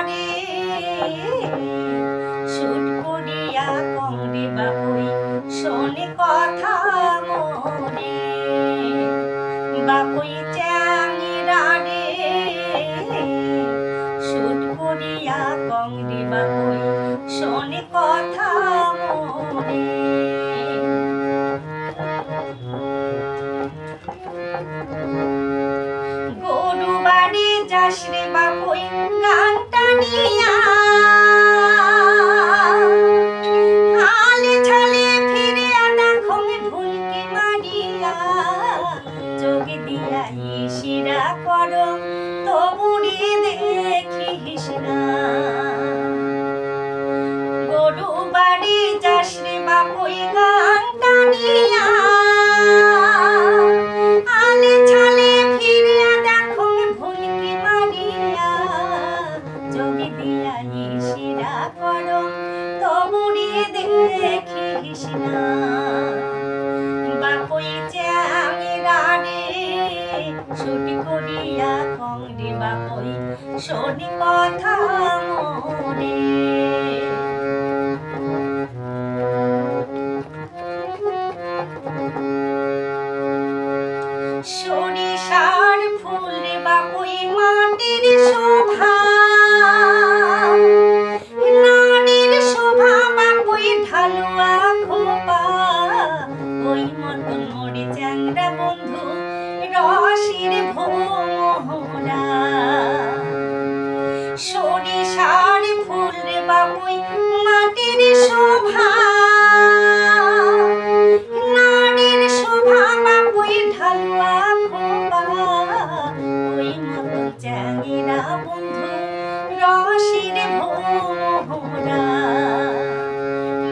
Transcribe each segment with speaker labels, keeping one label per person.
Speaker 1: রে শুট করিয়া কংরে বাপুই শোনে কথা মোরে বাপুই চ্যাংরা রে শুট করিয়া কংরে বাপুই শোনে কথা মোরে গরু বাড়ি যাস রে বাপুই গানটা নিয়া হালে ছালে ফিরিয়া দেখো ভুলকি মারিয়া যোগে দিয়া ইশিরা করো তবুরি দেখিস না গরু বাড়ি যাস রে বাপুই গানটা নিয়া হালে ছালে ফিরিয়া দেখো ভুলকি মারিয়া যোগে দিয়া ইশিরা করো তবুরি দেখিস না বাপুই চ্যাংরা রে শুট করিয়া কংরে বাপুই শোনে কথা মোরে সরিষার ফুল রে বাপুই মাটির শোভা নারীর শোভা বাপুই ঢালুয়া খোপা ওই মতন মোরে চ্যাংরা বন্ধু রসের ভোমরা সরিষার ফুল রে বাপুই মাটির শোভা নারীর শোভা বাপুই ঢালুয়া খোপা ওই মতন চ্যাংরা বন্ধু রসের ভোমরা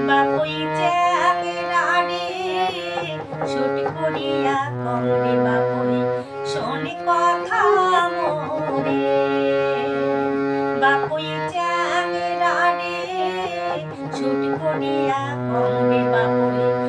Speaker 1: বাপুই চ্যাংরা রে শুট করিয়া কংরে বাপুই শোনে কথা মোরে বাপুই চ্যাংরা রে শুট করিয়া কংরে বাপুই